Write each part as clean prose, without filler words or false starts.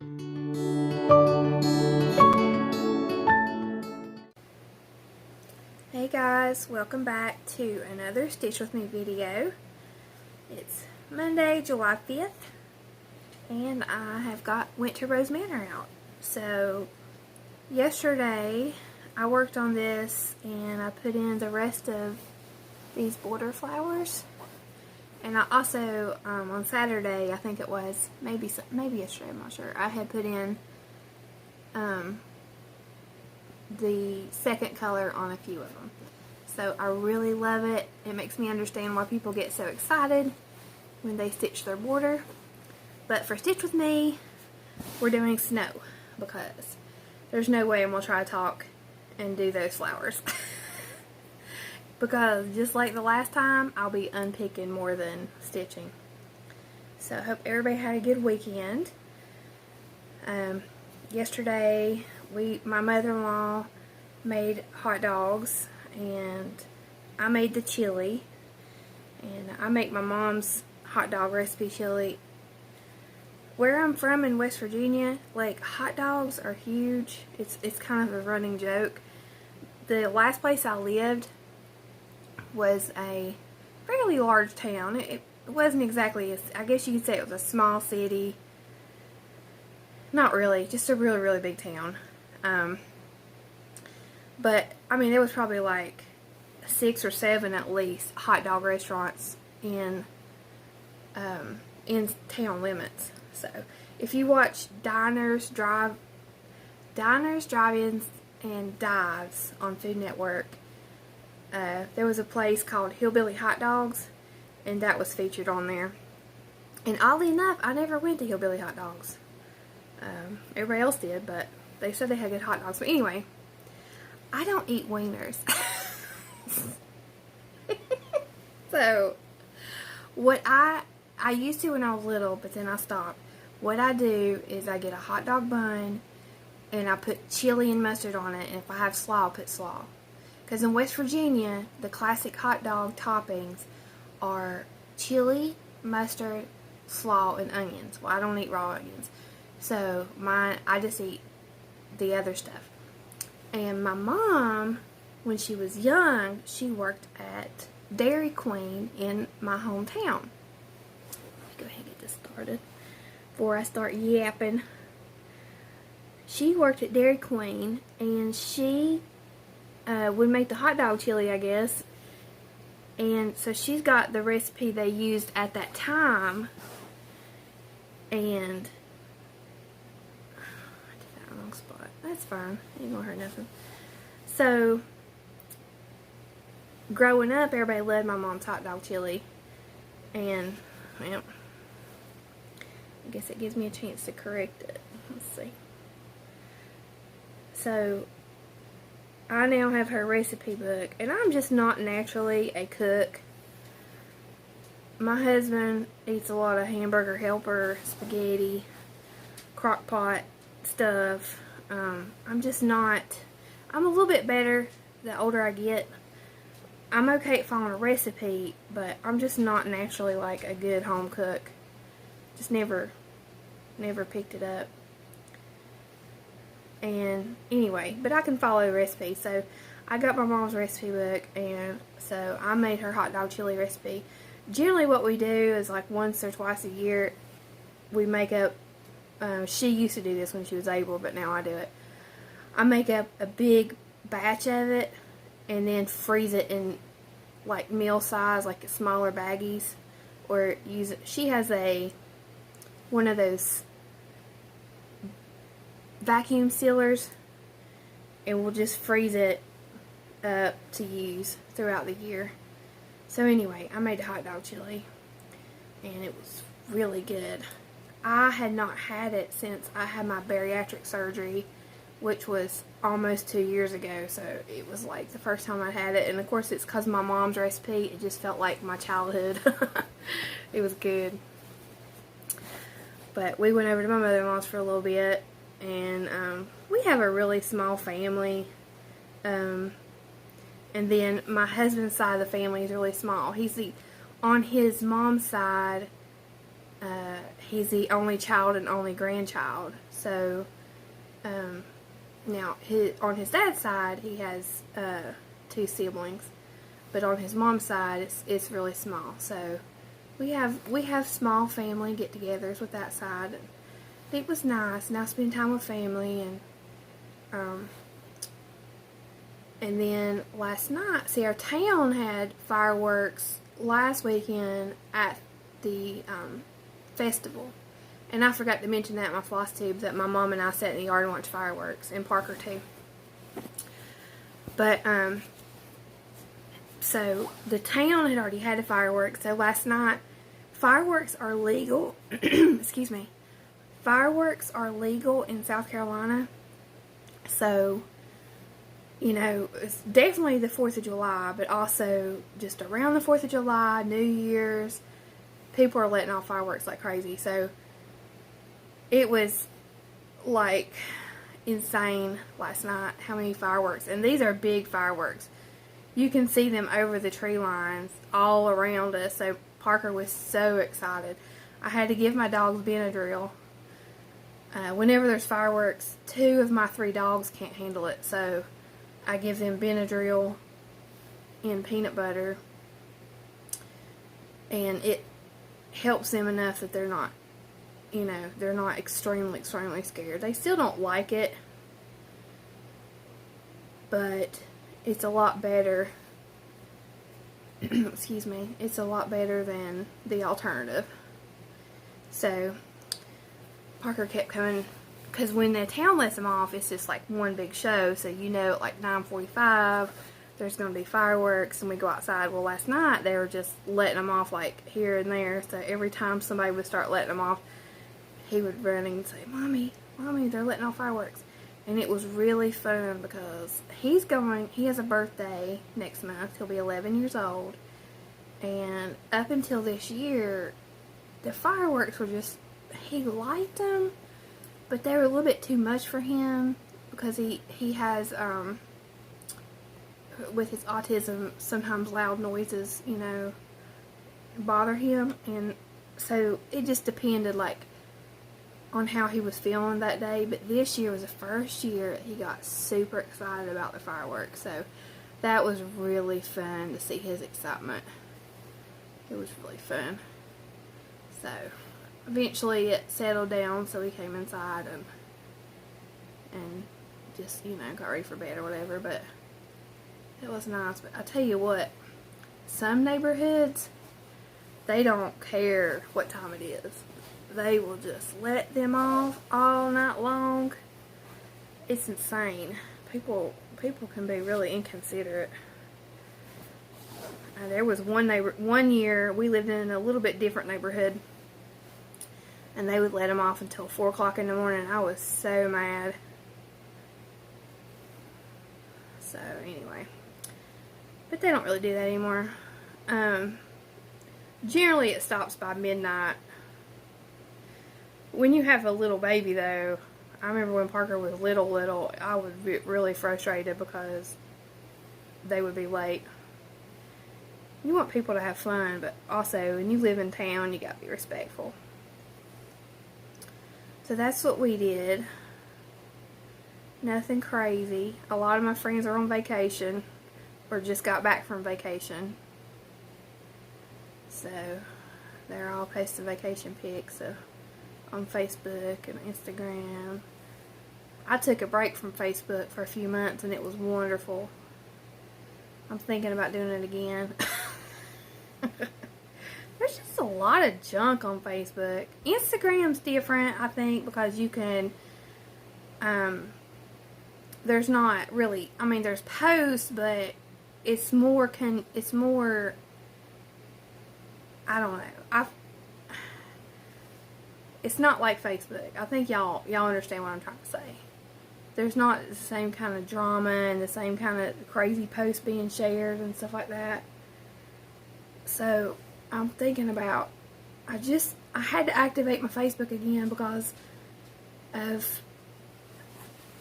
Hey guys, welcome back to another Stitch With Me video. It's Monday, July 5th, and I have got went to Manor out. So yesterday I worked on this and I put in the rest of these border flowers. And I also, on Saturday, I think it was, maybe yesterday, I'm not sure, I had put in the second color on a few of them. So I really love it. It makes me understand why people get so excited when they stitch their border. But for Stitch With Me, we're doing snow because there's no way I'm going to try to talk and do those flowers. Because just like the last time, I'll be unpicking more than stitching. So I hope everybody had a good weekend. Yesterday, my mother-in-law made hot dogs, and I made the chili, and I make my mom's hot dog recipe chili. Where I'm from in West Virginia, like, hot dogs are huge. It's kind of a running joke. The last place I lived was a fairly large town. It wasn't exactly, I guess you could say it was a small city. Not really, just a really, really big town. But, I mean, there was probably like 6 or 7 at least hot dog restaurants in town limits. So, if you watch Diners, Drive-Ins, and Dives on Food Network, there was a place called Hillbilly Hot Dogs, and that was featured on there. And oddly enough, I never went to Hillbilly Hot Dogs. Everybody else did, but they said they had good hot dogs. But anyway, I don't eat wieners. So, what I used to when I was little, but then I stopped. What I do is I get a hot dog bun, and I put chili and mustard on it, and if I have slaw, I'll put slaw. Because in West Virginia, the classic hot dog toppings are chili, mustard, slaw, and onions. Well, I don't eat raw onions. So, I just eat the other stuff. And my mom, when she was young, she worked at Dairy Queen in my hometown. Let me go ahead and get this started before I start yapping. She worked at Dairy Queen, and she would make the hot dog chili, I guess. And so she's got the recipe they used at that time. And spot. That's fine. Ain't gonna hurt nothing. So, growing up, everybody loved my mom's hot dog chili. And, well, I guess it gives me a chance to correct it. Let's see. So, I now have her recipe book. And I'm just not naturally a cook. My husband eats a lot of hamburger helper, spaghetti, crock pot stuff. I'm just not, I'm a little bit better the older I get. I'm okay at following a recipe, but I'm just not naturally like a good home cook. Just never picked it up. And anyway, but I can follow a recipe. So I got my mom's recipe book, and so I made her hot dog chili recipe. Generally what we do is like once or twice a year we make up. She used to do this when she was able, but now I do it. I make up a big batch of it and then freeze it in like meal size, like smaller baggies, or use it. She has one of those vacuum sealers, and we'll just freeze it up to use throughout the year. So anyway, I made the hot dog chili, and it was really good. I had not had it since I had my bariatric surgery, which was almost 2 years ago, so it was like the first time I had it. And of course it's because of my mom's recipe. It just felt like my childhood. It was good. But we went over to my mother-in-law's for a little bit, and we have a really small family. And then my husband's side of the family is really small. On his mom's side, he's the only child and only grandchild. So, now on his dad's side, he has 2 siblings, but on his mom's side, it's really small. So, we have small family get-togethers with that side. It was nice. Now spend time with family, and then last night, see, our town had fireworks last weekend at the festival. And I forgot to mention that in my floss tube, that my mom and I sat in the yard and watched fireworks, and Parker too. But, so the town had already had a fireworks. So last night, fireworks are legal. Excuse me. Fireworks are legal in South Carolina. So, you know, it's definitely the 4th of July, but also just around the 4th of July, New Year's, people are letting off fireworks like crazy. So, it was, like, insane last night how many fireworks. And these are big fireworks. You can see them over the tree lines all around us. So, Parker was so excited. I had to give my dogs Benadryl. Whenever there's fireworks, 2 of my 3 dogs can't handle it. So, I give them Benadryl and peanut butter, and it helps them enough that they're not, you know, they're not extremely scared. They still don't like it, but it's a lot better, excuse me, it's a lot better than the alternative. So, Parker kept coming, because when the town lets them off, it's just like one big show. So you know at like 9:45, there's going to be fireworks, and we go outside. Well, last night, they were just letting them off like here and there. So every time somebody would start letting them off, he would run and say, Mommy, they're letting off fireworks. And it was really fun because he has a birthday next month. He'll be 11 years old. And up until this year, the fireworks were just, he liked them, but they were a little bit too much for him because he has, with his autism, sometimes loud noises, you know, bother him. And so it just depended, like, on how he was feeling that day. But this year was the first year he got super excited about the fireworks. So that was really fun to see his excitement. It was really fun. So eventually it settled down, so we came inside and just, you know, got ready for bed or whatever. But it was nice. But I tell you what, some neighborhoods, they don't care what time it is. They will just let them off all night long. It's insane. People can be really inconsiderate. There was one year we lived in a little bit different neighborhood, and they would let them off until 4 o'clock in the morning. I was so mad. So anyway, but they don't really do that anymore. Generally, it stops by midnight. When you have a little baby, though, I remember when Parker was little, I would be really frustrated because they would be late. You want people to have fun, but also when you live in town, you got to be respectful. So that's what we did. Nothing crazy. A lot of my friends are on vacation or just got back from vacation. So they're all posting vacation pics on Facebook and Instagram. I took a break from Facebook for a few months and it was wonderful. I'm thinking about doing it again. There's just a lot of junk on Facebook. Instagram's different, I think, because you can, there's not really, I mean, there's posts, but it's more, I don't know, it's not like Facebook. I think y'all understand what I'm trying to say. There's not the same kind of drama and the same kind of crazy posts being shared and stuff like that. So I'm thinking about, I had to activate my Facebook again because of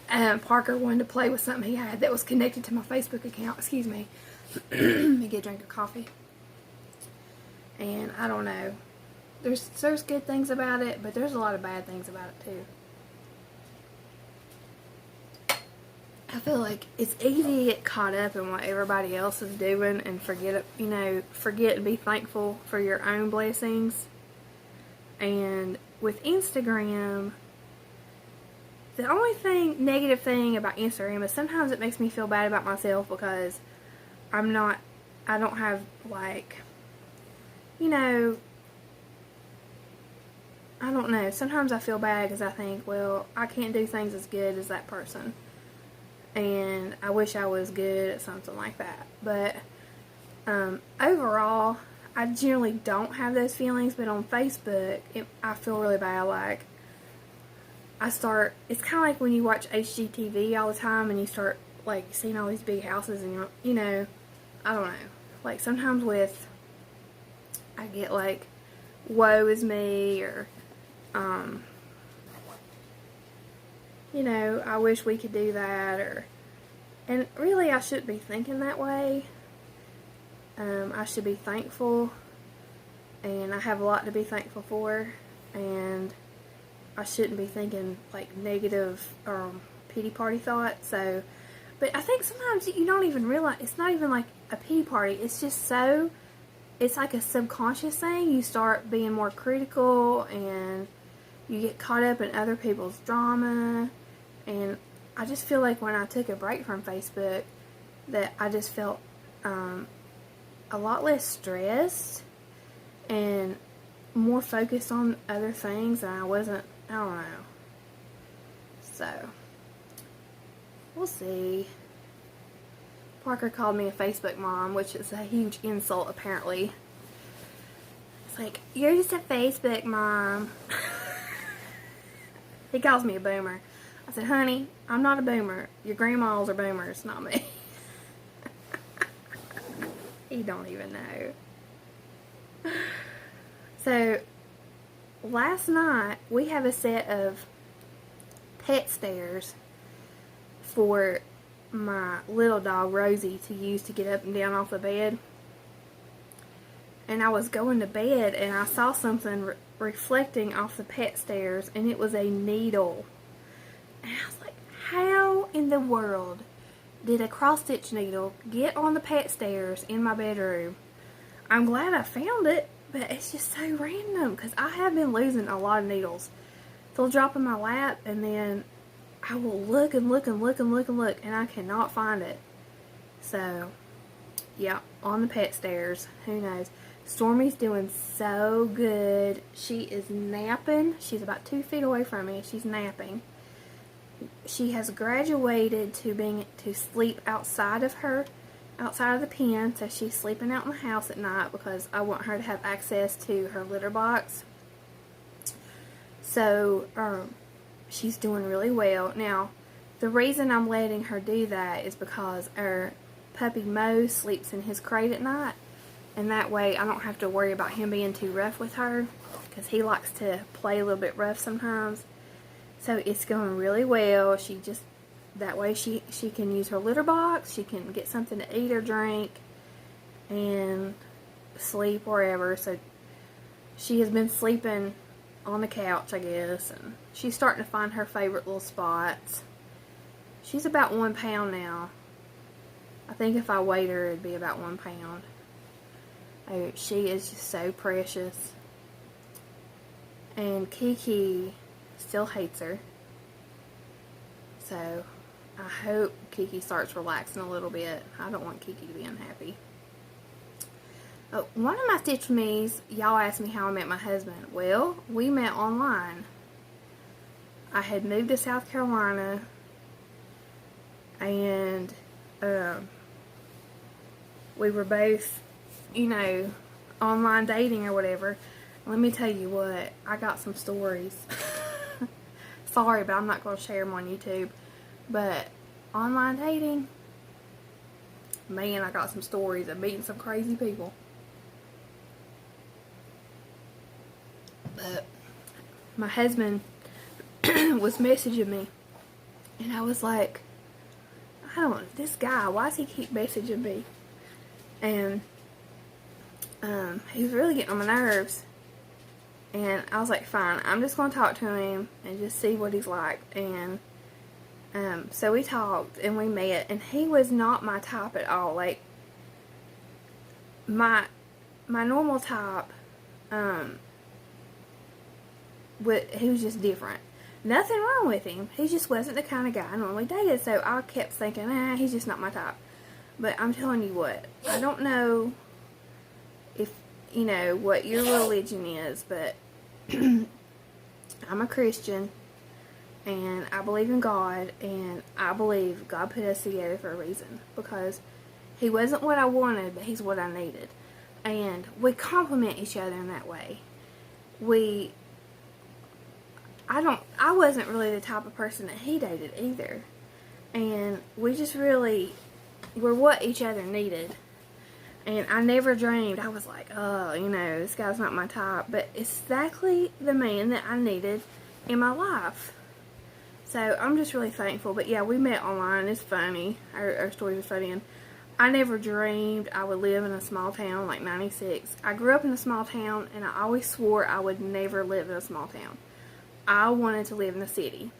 Parker wanted to play with something he had that was connected to my Facebook account. Excuse me. Let me get a drink of coffee. And I don't know. there's good things about it, but there's a lot of bad things about it too. I feel like it's easy to get caught up in what everybody else is doing and forget and be thankful for your own blessings. And with Instagram, the only negative thing about Instagram is sometimes it makes me feel bad about myself because I don't have like, I don't know. Sometimes I feel bad because I think, well, I can't do things as good as that person. And I wish I was good at something like that. But overall, I generally don't have those feelings. But on Facebook, I feel really bad. Like, it's kind of like when you watch HGTV all the time and you start, like, seeing all these big houses and, I don't know. Like, sometimes I get, like, woe is me, or, I wish we could do that, and really I shouldn't be thinking that way. I should be thankful, and I have a lot to be thankful for, and I shouldn't be thinking, like, negative, pity party thoughts, but I think sometimes you don't even realize, it's not even like a pity party, it's like a subconscious thing. You start being more critical, and you get caught up in other people's drama, and I just feel like when I took a break from Facebook, that I just felt a lot less stressed, and more focused on other things, and I don't know. So, we'll see. Parker called me a Facebook mom, which is a huge insult, apparently. It's like, you're just a Facebook mom. He calls me a boomer. I said, honey, I'm not a boomer. Your grandmas are boomers, not me. He don't even know. So, last night, we have a set of pet stairs for my little dog, Rosie, to use to get up and down off the bed. And I was going to bed, and I saw something reflecting off the pet stairs, and it was a needle. And I was like, how in the world did a cross-stitch needle get on the pet stairs in my bedroom? I'm glad I found it, but it's just so random, because I have been losing a lot of needles. They'll drop in my lap, and then I will look and look and look and look and look, and I cannot find it. So, yeah, on the pet stairs. Who knows? Stormy's doing so good. She is napping. She's about 2 feet away from me. She's napping. She has graduated to sleep outside of the pen, so she's sleeping out in the house at night because I want her to have access to her litter box. So, she's doing really well. Now, the reason I'm letting her do that is because our puppy Mo sleeps in his crate at night, and that way I don't have to worry about him being too rough with her, because he likes to play a little bit rough sometimes. So it's going really well. That way she can use her litter box, she can get something to eat or drink, and sleep wherever. So she has been sleeping on the couch, I guess, and she's starting to find her favorite little spots. She's about 1 pound now. I think if I weighed her, it'd be about 1 pound. Oh, she is just so precious. And Kiki still hates her. So, I hope Kiki starts relaxing a little bit. I don't want Kiki to be unhappy. Oh, one of my Stitch Me's, y'all asked me how I met my husband. Well, we met online. I had moved to South Carolina, and we were both, online dating or whatever. Let me tell you what, I got some stories. Sorry, but I'm not going to share them on YouTube. But online dating, man, I got some stories of meeting some crazy people. But my husband was messaging me, and I was like, I don't know, this guy, why does he keep messaging me? And he was really getting on my nerves. And I was like, fine, I'm just going to talk to him and just see what he's like. And so we talked and we met, and he was not my type at all. Like, my normal type, he was just different. Nothing wrong with him. He just wasn't the kind of guy I normally dated. So I kept thinking, he's just not my type. But I'm telling you what, I don't know if, you know, what your religion is, but I'm a Christian, and I believe in God, and I believe God put us together for a reason, because he wasn't what I wanted, but he's what I needed. And we complement each other in that way. I wasn't really the type of person that he dated either. And we just really were what each other needed. And I never dreamed, I was like, oh, you know, this guy's not my type. But it's exactly the man that I needed in my life. So I'm just really thankful. But yeah, we met online. It's funny. Our stories are funny. And I never dreamed I would live in a small town like 96. I grew up in a small town, and I always swore I would never live in a small town. I wanted to live in the city.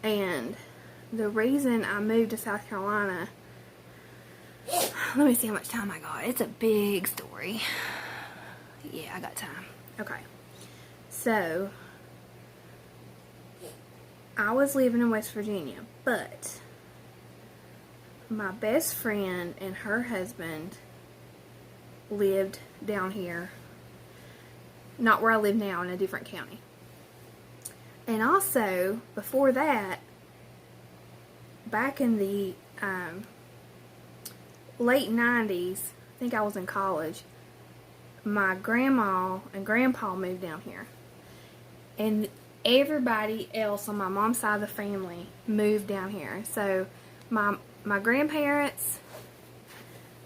And the reason I moved to South Carolina, let me see how much time I got. It's a big story. Yeah, I got time. Okay. So, I was living in West Virginia, but my best friend and her husband lived down here. Not where I live now, in a different county. And also, before that, back in the late 90s, I think I was in college, my grandma and grandpa moved down here. And everybody else on my mom's side of the family moved down here. So my grandparents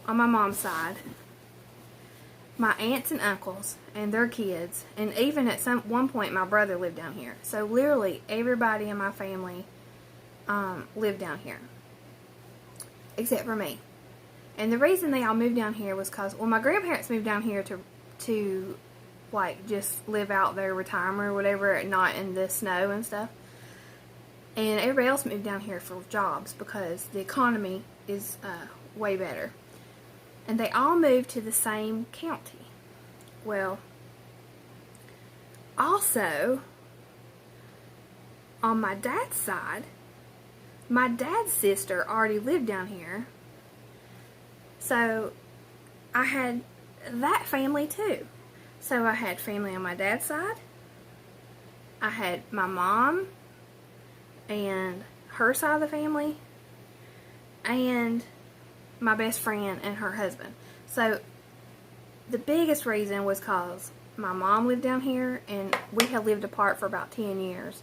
on my mom's side, my aunts and uncles and their kids, and even at one point my brother lived down here. So literally everybody in my family lived down here, except for me. And the reason they all moved down here was because, well, my grandparents moved down here to like just live out their retirement or whatever, not in the snow and stuff. And everybody else moved down here for jobs because the economy is way better. And they all moved to the same county. Well, also, on my dad's side, my dad's sister already lived down here. So, I had that family too. So, I had family on my dad's side. I had my mom and her side of the family, and my best friend and her husband. So the biggest reason was because my mom lived down here, and we had lived apart for about 10 years.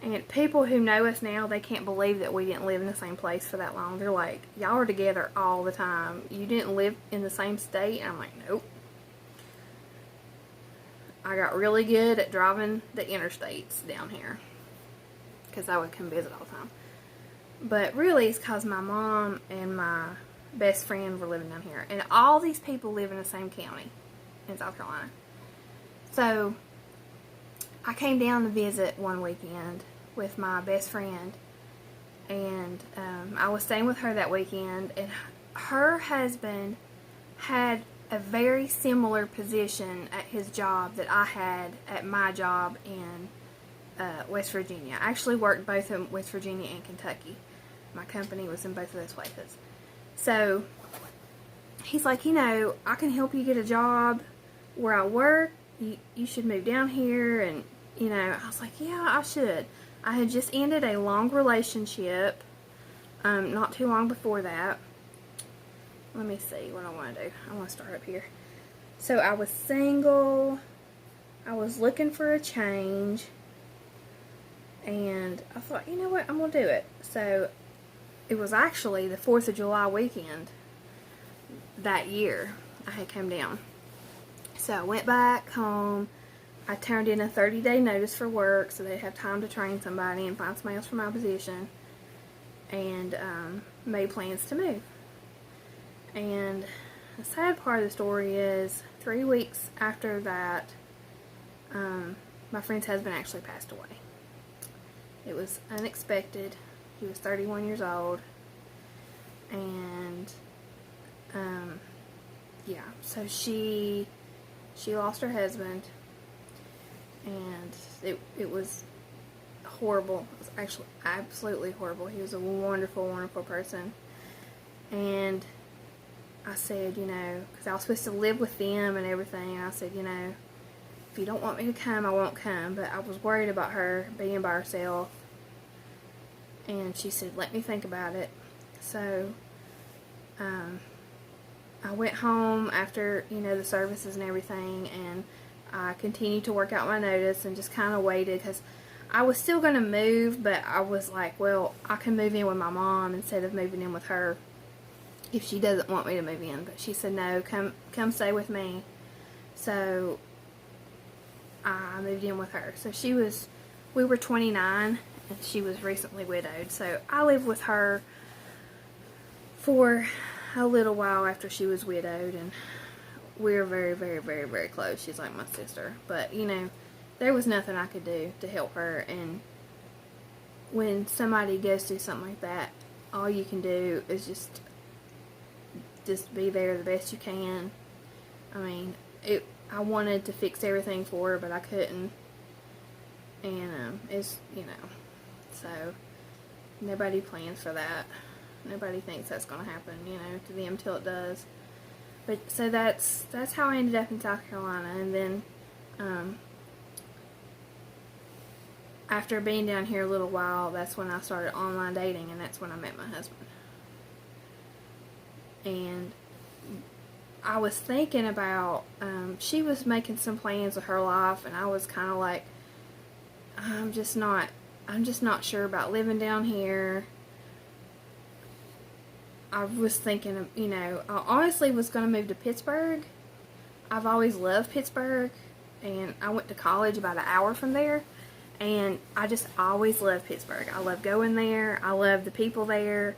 And people who know us now, they can't believe that we didn't live in the same place for that long. They're like, y'all are together all the time. You didn't live in the same state? And I'm like, nope. I got really good at driving the interstates down here, because I would come visit all the time. But really, it's because my mom and my best friend were living down here. And all these people live in the same county in South Carolina. So, I came down to visit one weekend with my best friend. And I was staying with her that weekend. And her husband had a very similar position at his job that I had at my job in West Virginia. I actually worked both in West Virginia and Kentucky. My company was in both of those places. So, he's like, you know, I can help you get a job where I work. You should move down here. And, you know, I was like, yeah, I should. I had just ended a long relationship not too long before that. Let me see what I want to do. I want to start up here. So, I was single. I was looking for a change. And I thought, you know what, I'm going to do it. So, it was actually the 4th of July weekend that year I had come down. So, I went back home. I turned in a 30-day notice for work so they'd have time to train somebody and find somebody else for my position. And made plans to move. And the sad part of the story is 3 weeks after that my friend's husband actually passed away. It was unexpected. He was 31 years old. And, yeah, so she lost her husband. And it was horrible. It was actually absolutely horrible. He was a wonderful, wonderful person. And I said, because I was supposed to live with them and everything, and I said, if you don't want me to come, I won't come. But I was worried about her being by herself. And she said, let me think about it. So, I went home after, the services and everything, and I continued to work out my notice and just kind of waited, because I was still going to move, but I was like, well, I can move in with my mom instead of moving in with her if she doesn't want me to move in. But she said, no, come stay with me. So I moved in with her. So we were 29, and she was recently widowed. So I lived with her for a little while after she was widowed, and we're very, very, very, very close. She's like my sister. But, there was nothing I could do to help her. And when somebody goes through something like that, all you can do is just be there the best you can. I mean, I wanted to fix everything for her, but I couldn't. And, so nobody plans for that. Nobody thinks that's going to happen, to them till it does. But, so that's how I ended up in South Carolina. And then, after being down here a little while, that's when I started online dating, and that's when I met my husband. And I was thinking about, she was making some plans with her life, and I was kind of like, I'm just not sure about living down here. I was thinking of, I honestly was going to move to Pittsburgh. I've always loved Pittsburgh, and I went to college about an hour from there, and I just always loved Pittsburgh. I love going there. I love the people there,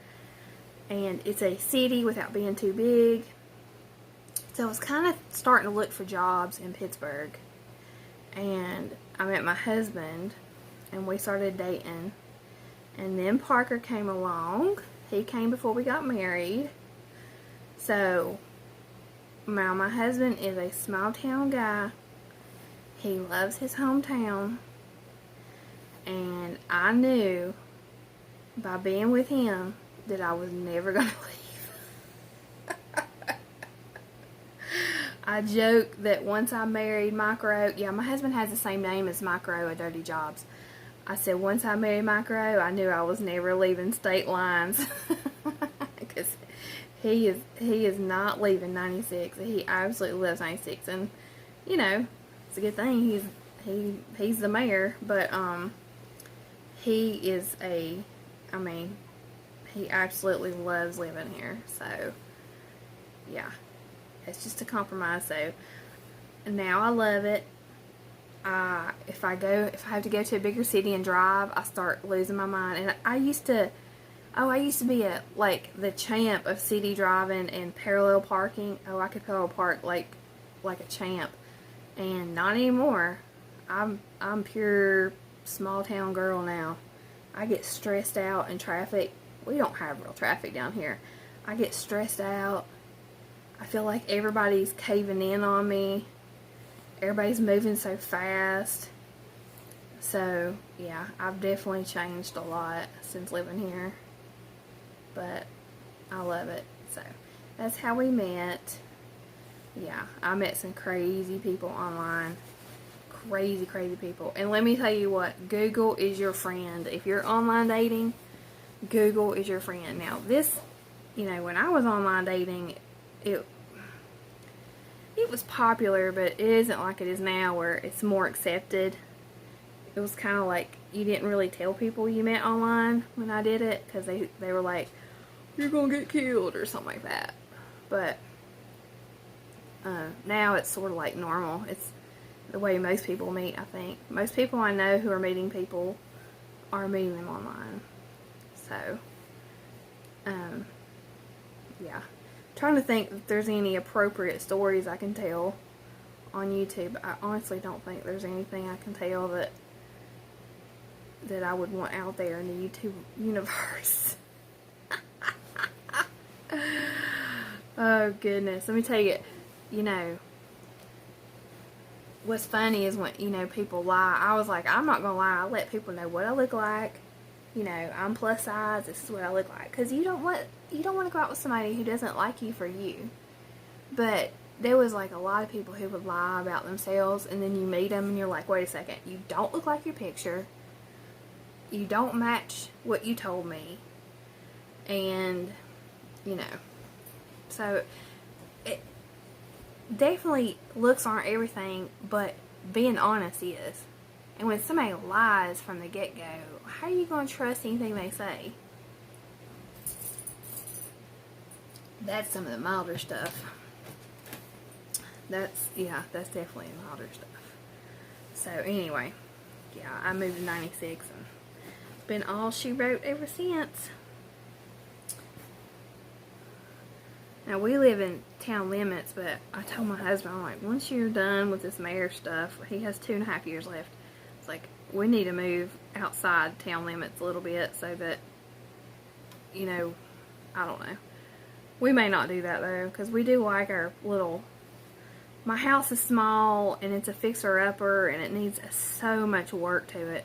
and it's a city without being too big. So I was kind of starting to look for jobs in Pittsburgh, and I met my husband, and we started dating, and then Parker came along. He came before we got married. So, now my husband is a small town guy. He loves his hometown. And I knew by being with him that I was never going to leave. I joke that once I married Micro, my husband has the same name as Micro at Dirty Jobs. I said once I married Micro, I knew I was never leaving state lines. Because he is not leaving 96. He absolutely loves 96. And, it's a good thing. He's the mayor. But, he is he absolutely loves living here. So, yeah. It's just a compromise. So, now I love it. If I have to go to a bigger city and drive, I start losing my mind. And I used to be the champ of city driving and parallel parking. Oh, I could parallel park like a champ. And not anymore. I'm pure small town girl now. I get stressed out in traffic. We don't have real traffic down here. I get stressed out. I feel like everybody's caving in on me. Everybody's moving so fast. So, yeah, I've definitely changed a lot since living here. But I love it. So, that's how we met. Yeah, I met some crazy people online. Crazy, crazy people. And let me tell you what, Google is your friend. If you're online dating, Google is your friend. Now, this, when I was online dating, it was popular, but it isn't like it is now where it's more accepted. It was kind of like you didn't really tell people you met online when I did it, because they were like, you're going to get killed or something like that. But now it's sort of like normal. It's the way most people meet, I think. Most people I know who are meeting people are meeting them online. So, yeah. Trying to think if there's any appropriate stories I can tell on YouTube. I honestly don't think there's anything I can tell that I would want out there in the YouTube universe. Oh goodness, let me tell you, you know, what's funny is when, you know, people lie. I was like, I'm not gonna lie, I let people know what I look like. You know, I'm plus size, this is what I look like. Because you don't want to go out with somebody who doesn't like you for you. But there was like a lot of people who would lie about themselves, and then you meet them and you're like, wait a second, you don't look like your picture. You don't match what you told me. And, you know, so it definitely, looks aren't everything, but being honest is. And when somebody lies from the get-go, how are you going to trust anything they say? That's some of the milder stuff. That's definitely milder stuff. So anyway, yeah, I moved in 96 and it's been all she wrote ever since. Now, we live in town limits, but I told my husband, I'm like, once you're done with this mayor stuff, he has 2.5 years left. It's like, we need to move outside town limits a little bit so that, you know, I don't know. We may not do that, though, because we do like our little... My house is small, and it's a fixer-upper, and it needs so much work to it.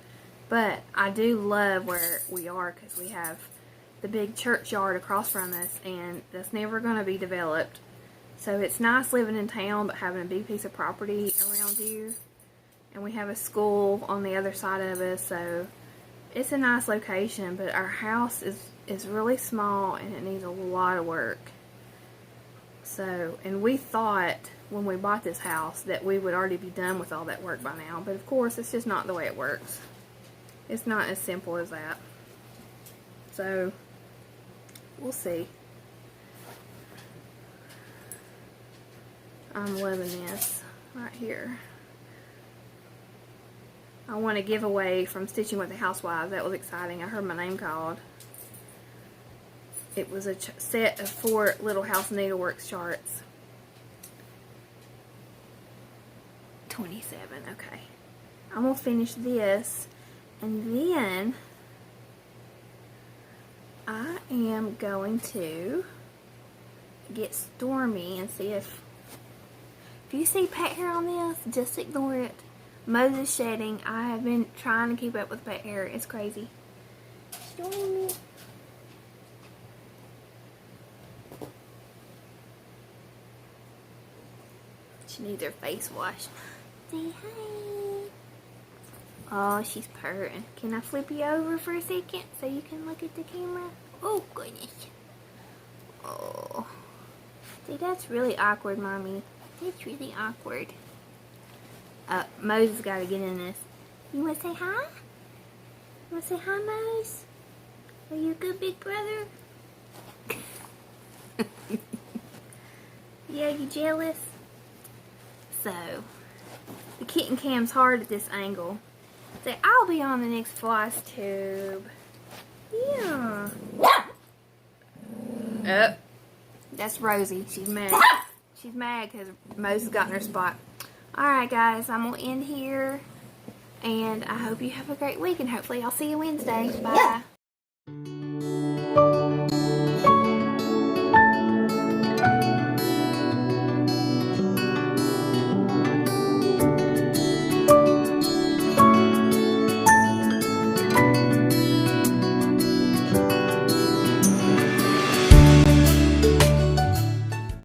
But I do love where we are, because we have the big churchyard across from us, and that's never going to be developed. So it's nice living in town, but having a big piece of property around you. And we have a school on the other side of us, so it's a nice location. But our house is really small, and it needs a lot of work. So, and we thought when we bought this house that we would already be done with all that work by now. But of course, it's just not the way it works. It's not as simple as that. So, we'll see. I'm loving this right here. I won a giveaway from Stitching with the Housewives. That was exciting. I heard my name called. It was a set of 4 Little House Needleworks charts. 27, okay. I'm going to finish this, and then I am going to get Stormy and see if you see pet hair on this, just ignore it. Moses shedding. I have been trying to keep up with pet hair. It's crazy. Stormy. She needs her face washed. Say hi. Oh, she's purring. Can I flip you over for a second so you can look at the camera? Oh, goodness. Oh. See, that's really awkward, Mommy. It's really awkward. Moses got to get in this. You want to say hi? You want to say hi, Mose? Are you a good big brother? Yeah, you jealous? So, the kitten cam's hard at this angle. So, I'll be on the next floss tube. Yeah. Oh, that's Rosie. She's mad. She's mad because Moses got in her spot. Alright, guys, I'm going to end here. And I hope you have a great week. And hopefully I'll see you Wednesday. Bye.